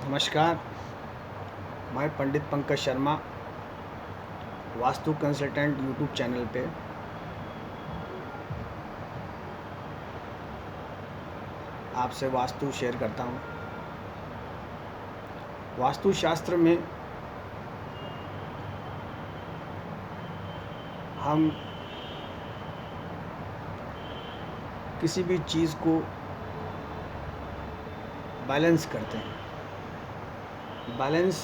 नमस्कार, मैं Pandit Pankaj Sharma, Vastu consultant YouTube channel पे आपसे वास्तु शेयर करता हूँ। वास्तुशास्त्र में हम किसी भी चीज़ को बैलेंस करते हैं। बैलेंस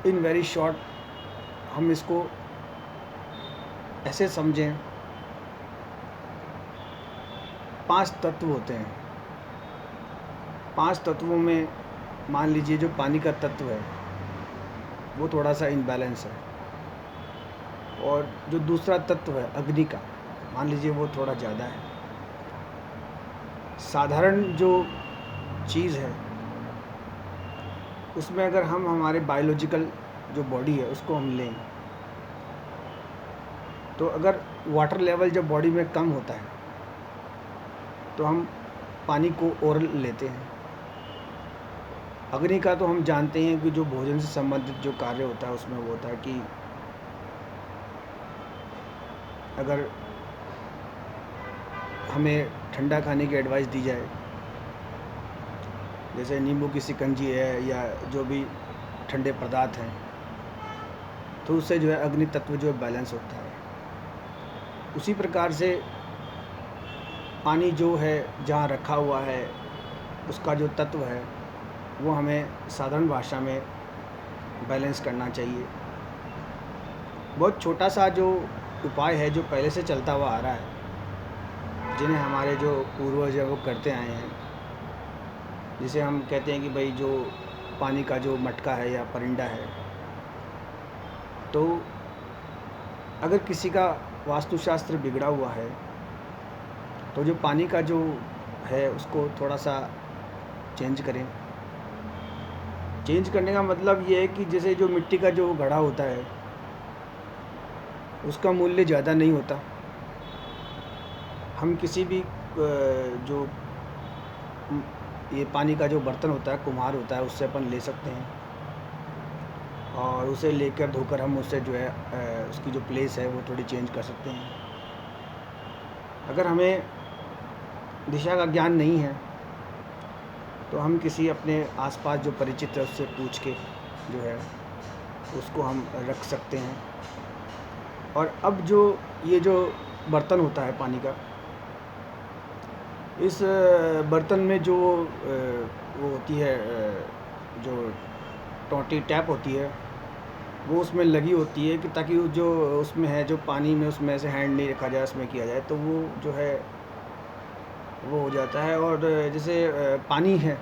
इन वेरी शॉर्ट हम इसको ऐसे समझें, 5 तत्व होते हैं। 5 तत्वों में मान लीजिए जो पानी का तत्व है वो थोड़ा सा इनबैलेंस है, और जो दूसरा तत्व है अग्नि का, मान लीजिए वो थोड़ा ज़्यादा है। साधारण जो चीज़ है उसमें अगर हम हमारे बायोलॉजिकल जो बॉडी है उसको हम लें, तो अगर वाटर लेवल जब बॉडी में कम होता है तो हम पानी को ओरल लेते हैं। अग्नि का तो हम जानते हैं कि जो भोजन से संबंधित जो कार्य होता है उसमें वो होता है कि अगर हमें ठंडा खाने की एडवाइस दी जाए, जैसे नींबू की शिकंजी है या जो भी ठंडे पदार्थ हैं, तो उससे जो है अग्नि तत्व जो है बैलेंस होता है। उसी प्रकार से पानी जो है जहाँ रखा हुआ है उसका जो तत्व है वो हमें साधारण भाषा में बैलेंस करना चाहिए। बहुत छोटा सा जो उपाय है जो पहले से चलता हुआ आ रहा है, जिन्हें हमारे जो पूर्वज है वो करते आए हैं, जिसे हम कहते हैं कि भाई जो पानी का जो मटका है या परिंदा है, तो अगर किसी का वास्तुशास्त्र बिगड़ा हुआ है तो जो पानी का जो है उसको थोड़ा सा चेंज करें। चेंज करने का मतलब ये है कि जैसे जो मिट्टी का जो घड़ा होता है उसका मूल्य ज़्यादा नहीं होता। हम किसी भी जो ये पानी का जो बर्तन होता है, कुम्हार होता है, उससे अपन ले सकते हैं और उसे लेकर धोकर हम उससे जो है उसकी जो प्लेस है वो थोड़ी चेंज कर सकते हैं। अगर हमें दिशा का ज्ञान नहीं है तो हम किसी अपने आसपास जो परिचित है उससे पूछ के जो है उसको हम रख सकते हैं। और अब जो ये जो बर्तन होता है पानी का, इस बर्तन में जो वो होती है, जो टोंटी टैप होती है वो उसमें लगी होती है कि ताकि वो जो उसमें है जो पानी में उसमें से हैंड नहीं रखा जाए, उसमें किया जाए तो वो जो है वो हो जाता है। और जैसे पानी है,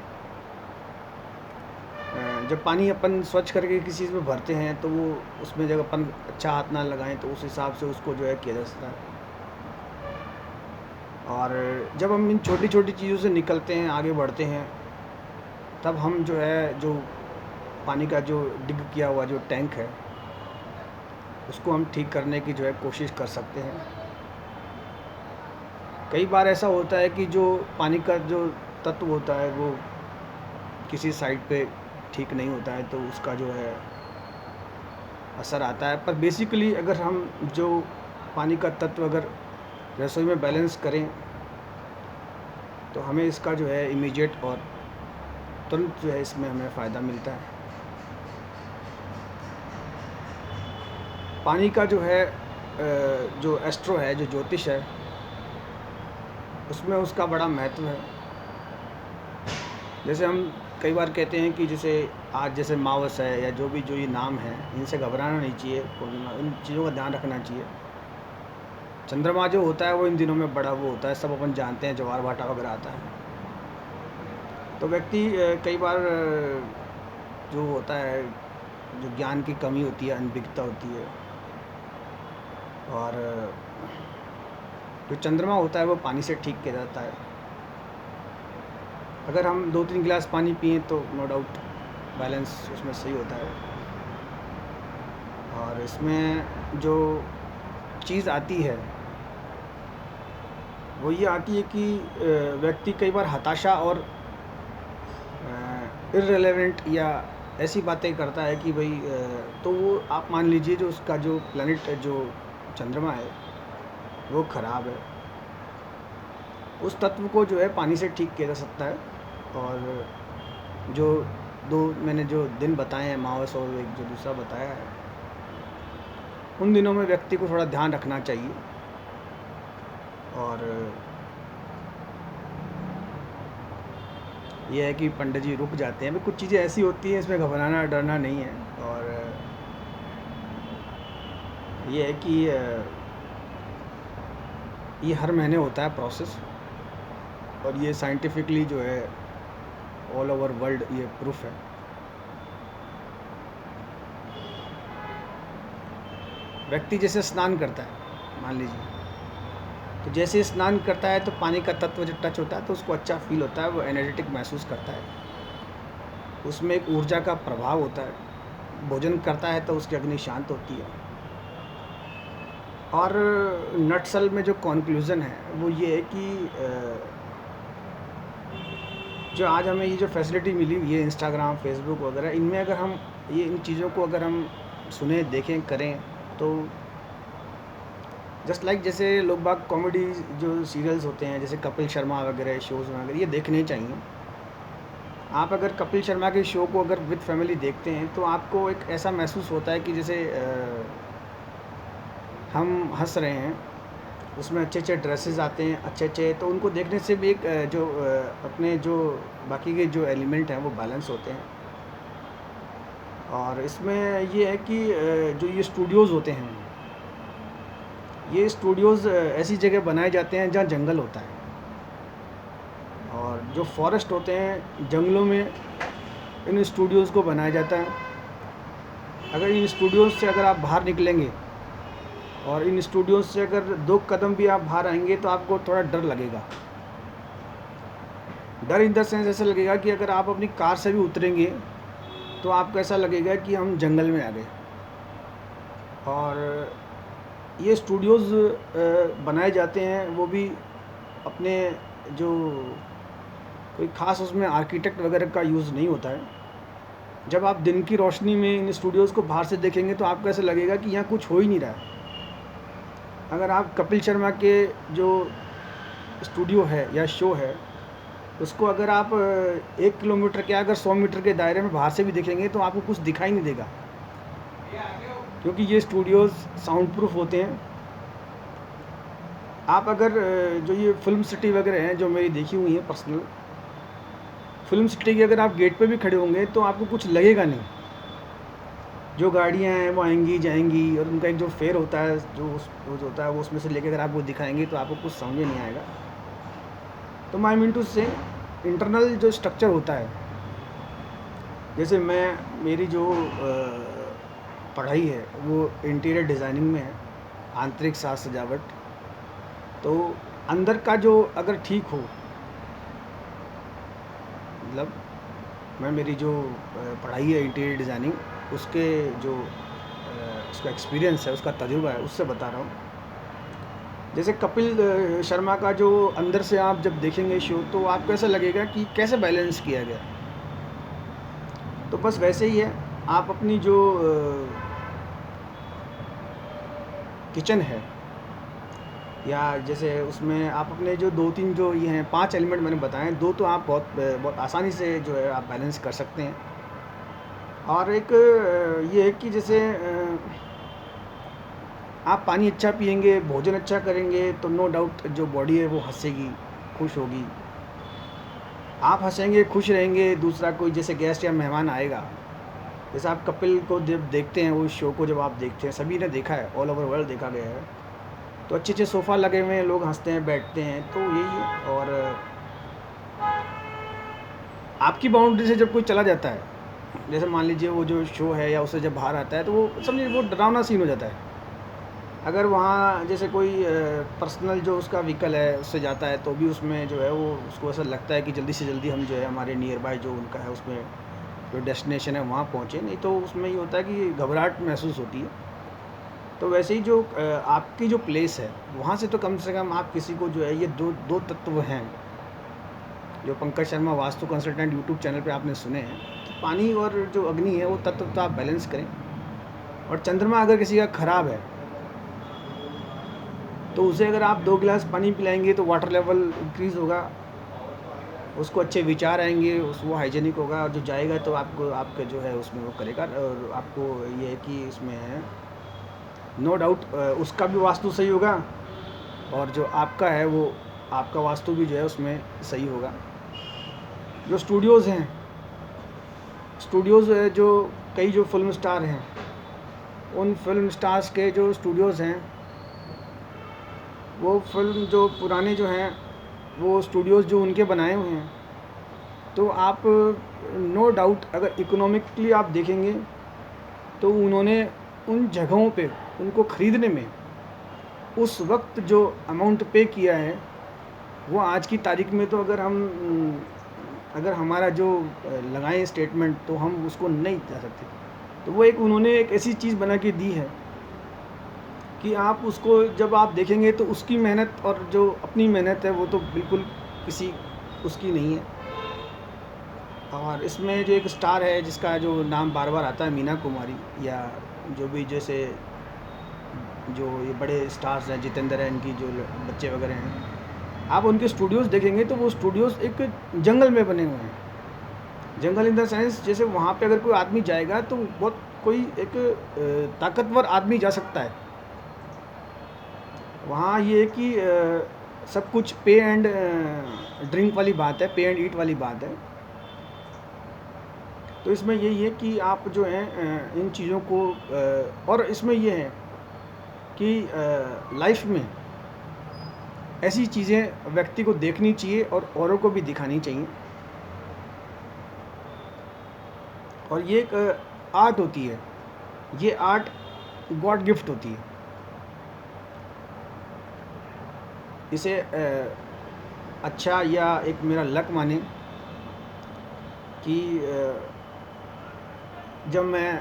जब पानी अपन स्वच्छ करके किसी चीज़ में भरते हैं तो वो उसमें जब अपन अच्छा हाथ ना लगाएं तो उस हिसाब से उसको जो है किया जा सकता है। और जब हम इन छोटी छोटी चीज़ों से निकलते हैं, आगे बढ़ते हैं, तब हम जो है जो पानी का जो डिग किया हुआ जो टैंक है उसको हम ठीक करने की जो है कोशिश कर सकते हैं। कई बार ऐसा होता है कि जो पानी का जो तत्व होता है वो किसी साइड पे ठीक नहीं होता है तो उसका जो है असर आता है। पर बेसिकली अगर हम जो पानी का तत्व अगर रसोई में बैलेंस करें तो हमें इसका जो है इमीडिएट और तुरंत जो है इसमें हमें फ़ायदा मिलता है। पानी का जो है जो एस्ट्रो है, जो ज्योतिष है, उसमें उसका बड़ा महत्व है। जैसे हम कई बार कहते हैं कि जैसे आज जैसे मावस है या जो भी जो ये नाम है, इनसे घबराना नहीं चाहिए, पूर्णिमा, इन चीज़ों का ध्यान रखना चाहिए। चंद्रमा जो होता है वो इन दिनों में बड़ा वो होता है, सब अपन जानते हैं, ज्वार भाटा वगैरह आता है। तो व्यक्ति कई बार जो होता है, जो ज्ञान की कमी होती है, अनभिज्ञता होती है, और जो चंद्रमा होता है वो पानी से ठीक किया जाता है। अगर हम 2-3 गिलास पानी पिए तो नो डाउट बैलेंस उसमें सही होता है। और इसमें जो चीज़ आती है वो ये आती है कि व्यक्ति कई बार हताशा और इर्रेलेवेंट या ऐसी बातें करता है कि भाई तो वो आप मान लीजिए जो उसका जो प्लैनेट जो चंद्रमा है वो ख़राब है, उस तत्व को जो है पानी से ठीक किया जा सकता है। और जो दो मैंने जो दिन बताए हैं अमावस और एक जो दूसरा बताया है, उन दिनों में व्यक्ति को थोड़ा ध्यान रखना चाहिए। और ये है कि पंडित जी रुक जाते हैं, कुछ चीज़ें ऐसी होती हैं इसमें घबराना डरना नहीं है। और ये है कि ये हर महीने होता है प्रोसेस, और ये साइंटिफिकली जो है ऑल ओवर वर्ल्ड ये प्रूफ है। व्यक्ति जैसे स्नान करता है मान लीजिए, तो जैसे ही स्नान करता है तो पानी का तत्व जब टच होता है तो उसको अच्छा फील होता है, वो एनर्जेटिक महसूस करता है, उसमें एक ऊर्जा का प्रभाव होता है। भोजन करता है तो उसकी अग्नि शांत होती है। और नटसल में जो कॉन्क्लूज़न है वो ये है कि जो आज हमें ये जो फैसिलिटी मिली हुई है इंस्टाग्राम, फेसबुक वगैरह, इनमें अगर हम ये इन चीज़ों को अगर हम सुने, देखें, करें तो जस्ट लाइक जैसे लोग बाग कॉमेडी जो सीरियल्स होते हैं जैसे कपिल शर्मा वगैरह शोज़ वगैरह, ये देखने चाहिए। आप अगर कपिल शर्मा के शो को अगर विद फैमिली देखते हैं तो आपको एक ऐसा महसूस होता है कि जैसे हम हंस रहे हैं, उसमें अच्छे अच्छे ड्रेसेस आते हैं, अच्छे अच्छे, तो उनको देखने से भी एक जो अपने जो बाकी के जो एलिमेंट हैं वो बैलेंस होते हैं। और इसमें ये है कि जो ये स्टूडियोज़ होते हैं, ये स्टूडियोज़ ऐसी जगह बनाए जाते हैं जहाँ जंगल होता है, और जो फॉरेस्ट होते हैं जंगलों में इन स्टूडियोज़ को बनाया जाता है। अगर इन स्टूडियोज़ से अगर आप बाहर निकलेंगे और इन स्टूडियोज़ से अगर 2 कदम भी आप बाहर आएंगे तो आपको थोड़ा डर लगेगा। डर इन द सेंस ऐसा लगेगा कि अगर आप अपनी कार से भी उतरेंगे तो आपको ऐसा लगेगा कि हम जंगल में आ गए। और ये स्टूडियोज़ बनाए जाते हैं वो भी अपने जो कोई ख़ास उसमें आर्किटेक्ट वगैरह का यूज़ नहीं होता है। जब आप दिन की रोशनी में इन स्टूडियोज़ को बाहर से देखेंगे तो आपको ऐसा लगेगा कि यहाँ कुछ हो ही नहीं रहा है। अगर आप कपिल शर्मा के जो स्टूडियो है या शो है उसको अगर आप 1 किलोमीटर के अगर 100 मीटर के दायरे में बाहर से भी देखेंगे तो आपको कुछ दिखाई नहीं देगा, क्योंकि ये स्टूडियोज़ साउंड प्रूफ होते हैं। आप अगर जो ये फिल्म सिटी वगैरह हैं जो मेरी देखी हुई है पर्सनल, फिल्म सिटी के अगर आप गेट पे भी खड़े होंगे तो आपको कुछ लगेगा नहीं। जो गाड़ियाँ हैं वो आएंगी जाएंगी और उनका एक जो फेयर होता है जो होता है वो उसमें से लेके अगर आपको दिखाएंगे तो आपको कुछ समझ में नहीं आएगा। तो माई मीन टू से इंटरनल जो स्ट्रक्चर होता है, जैसे मेरी जो पढ़ाई है वो इंटीरियर डिज़ाइनिंग में है, आंतरिक साज सजावट, तो अंदर का जो अगर ठीक हो, मतलब मेरी जो पढ़ाई है इंटीरियर डिज़ाइनिंग, उसके जो उसका एक्सपीरियंस है, उसका तजुर्बा है, उससे बता रहा हूँ। जैसे कपिल शर्मा का जो अंदर से आप जब देखेंगे शो तो आपको ऐसा लगेगा कि कैसे बैलेंस किया गया। तो बस वैसे ही है, आप अपनी जो किचन है या जैसे उसमें आप अपने जो 2-3 जो ये हैं 5 एलिमेंट मैंने बताए, 2 तो आप बहुत आसानी से जो है आप बैलेंस कर सकते हैं। और एक ये है कि जैसे आप पानी अच्छा पिएंगे, भोजन अच्छा करेंगे तो नो डाउट जो बॉडी है वो हंसेगी, खुश होगी। आप हंसेंगे, खुश रहेंगे, दूसरा कोई जैसे गेस्ट या मेहमान आएगा, जैसे आप कपिल को जब देखते हैं, वो शो को जब आप देखते हैं, सभी ने देखा है, ऑल ओवर वर्ल्ड देखा गया है, तो अच्छे अच्छे सोफ़ा लगे हुए हैं, लोग हंसते हैं, बैठते हैं, तो यही है। और आपकी बाउंड्री से जब कोई चला जाता है, जैसे मान लीजिए वो जो शो है या उससे जब बाहर आता है तो वो समझिए वो डरावना सीन हो जाता है। अगर वहाँ जैसे कोई पर्सनल जो उसका व्हीकल है उससे जाता है तो भी उसमें जो है वो उसको ऐसा लगता है कि जल्दी से जल्दी हम जो है हमारे नियर बाय जो उनका है उसमें जो डेस्टिनेशन है वहाँ पहुँचे, नहीं तो उसमें ये होता है कि घबराहट महसूस होती है। तो वैसे ही जो आपकी जो प्लेस है वहाँ से तो कम आप किसी को जो है ये दो तत्व हैं, जो Pankaj Sharma Vastu consultant YouTube channel पे आपने सुने हैं। तो पानी और जो अग्नि है वो तत्व तो आप बैलेंस करें। और चंद्रमा अगर किसी का ख़राब है तो उसे अगर आप 2 गिलास पानी पिलाएंगे तो वाटर लेवल इंक्रीज़ होगा, उसको अच्छे विचार आएंगे, वो हाइजेनिक होगा, और जो जाएगा तो आपको आपके जो है उसमें वो करेगा। और आपको ये है कि इसमें नो डाउट उसका भी वास्तु सही होगा, और जो आपका है वो आपका वास्तु भी जो है उसमें सही होगा। जो स्टूडियोज़ हैं, स्टूडियोज़ जो कई जो फिल्म स्टार हैं, उन फिल्म स्टार्स के जो स्टूडियोज़ हैं, वो फिल्म जो पुराने जो हैं वो स्टूडियोज़ जो उनके बनाए हुए हैं, तो आप नो डाउट अगर इकोनॉमिकली आप देखेंगे तो उन्होंने उन जगहों पे उनको ख़रीदने में उस वक्त जो अमाउंट पे किया है वो आज की तारीख में तो अगर हमारा जो लगाएं स्टेटमेंट तो हम उसको नहीं जा सकते। तो वो उन्होंने एक ऐसी चीज़ बना के दी है कि आप उसको जब आप देखेंगे तो उसकी मेहनत और जो अपनी मेहनत है वो तो बिल्कुल किसी उसकी नहीं है। और इसमें जो एक स्टार है जिसका जो नाम बार बार आता है, मीना कुमारी, या जो भी जैसे जो ये बड़े स्टार्स हैं, जितेंद्र हैं, इनकी जो बच्चे वगैरह हैं, आप उनके स्टूडियोज़ देखेंगे तो वो स्टूडियोज़ एक जंगल में बने हुए हैं। जंगल इन द सेंस जैसे वहाँ पे अगर कोई आदमी जाएगा तो बहुत कोई एक ताकतवर आदमी जा सकता है। वहाँ ये है कि सब कुछ पे एंड ड्रिंक वाली बात है, पे एंड ईट वाली बात है। तो इसमें यही है कि आप जो है इन चीज़ों को और इसमें ये है कि लाइफ में ऐसी चीज़ें व्यक्ति को देखनी चाहिए और औरों को भी दिखानी चाहिए। और ये एक आर्ट होती है, ये आर्ट गॉड गिफ्ट होती है। इसे अच्छा या एक मेरा लक माने कि जब मैं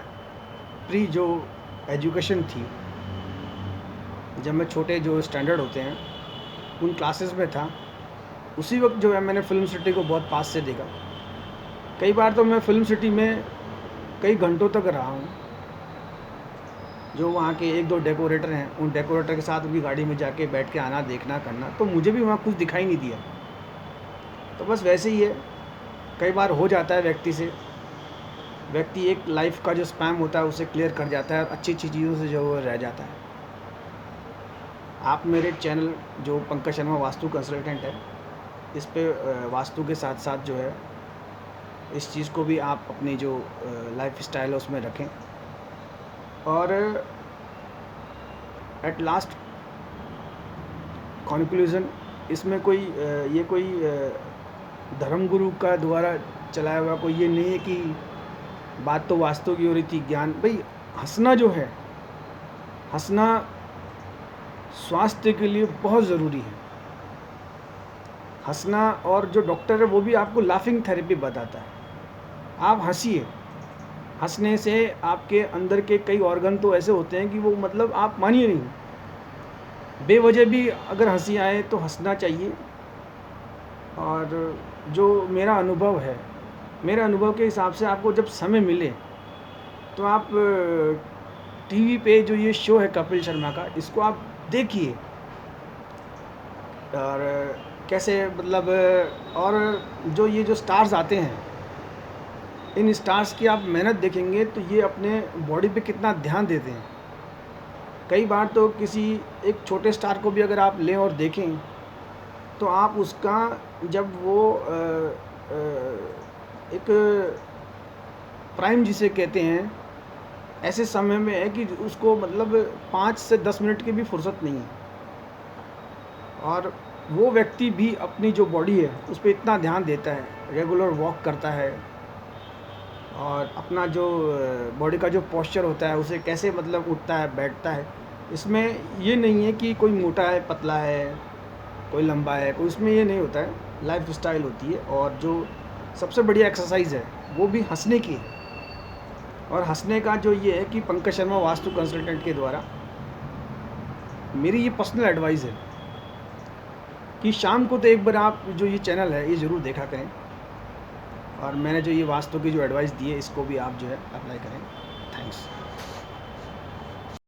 प्री जो एजुकेशन थी, जब मैं छोटे जो स्टैंडर्ड होते हैं उन क्लासेस में था, उसी वक्त जो है मैंने फिल्म सिटी को बहुत पास से देखा। कई बार तो मैं फिल्म सिटी में कई घंटों तक रहा हूँ। जो वहाँ के 1-2 डेकोरेटर हैं, उन डेकोरेटर के साथ उनकी गाड़ी में जाके बैठ के आना, देखना, करना, तो मुझे भी वहाँ कुछ दिखाई नहीं दिया। तो बस वैसे ही है, कई बार हो जाता है व्यक्ति एक लाइफ का जो स्पैम होता है उसे क्लियर कर जाता है और अच्छी अच्छी चीज़ों से जो रह जाता है। आप मेरे चैनल जो पंकज शर्मा वास्तु कंसल्टेंट है, इस पे वास्तु के साथ साथ जो है इस चीज़ को भी आप अपनी जो लाइफ स्टाइल है उसमें रखें। और एट लास्ट कॉन्क्लूज़न, इसमें कोई ये कोई धर्मगुरु का द्वारा चलाया हुआ कोई ये नहीं है कि बात तो वास्तु की हो रही थी, ज्ञान। भाई हंसना जो है, हंसना स्वास्थ्य के लिए बहुत ज़रूरी है। हंसना, और जो डॉक्टर है वो भी आपको लाफिंग थेरेपी बताता है। आप हंसिए, हंसने से आपके अंदर के कई ऑर्गन तो ऐसे होते हैं कि वो मतलब आप मानिए नहीं, बेवजह भी अगर हंसी आए तो हंसना चाहिए। और जो मेरा अनुभव है, मेरे अनुभव के हिसाब से आपको जब समय मिले तो आप टीवी पे जो ये शो है कपिल शर्मा का, इसको आप देखिए। और कैसे मतलब, और जो ये जो स्टार्स आते हैं, इन स्टार्स की आप मेहनत देखेंगे तो ये अपने बॉडी पे कितना ध्यान देते हैं। कई बार तो किसी एक छोटे स्टार को भी अगर आप लें और देखें तो आप उसका जब वो एक प्राइम जिसे कहते हैं, ऐसे समय में है कि उसको मतलब 5 से 10 मिनट की भी फुर्सत नहीं है, और वो व्यक्ति भी अपनी जो बॉडी है उस पर इतना ध्यान देता है, रेगुलर वॉक करता है, और अपना जो बॉडी का जो पोस्चर होता है उसे कैसे मतलब उठता है, बैठता है। इसमें ये नहीं है कि कोई मोटा है, पतला है, कोई लंबा है, कोई, उसमें ये नहीं होता है। लाइफ स्टाइल होती है। और जो सबसे बढ़िया एक्सरसाइज है वो भी हंसने की है। और हंसने का जो ये है कि पंकज शर्मा वास्तु कंसल्टेंट के द्वारा मेरी ये पर्सनल एडवाइस है कि शाम को तो एक बार आप जो ये चैनल है ये ज़रूर देखा करें, और मैंने जो ये वास्तु की जो एडवाइस दी है इसको भी आप जो है अप्लाई करें। थैंक्स।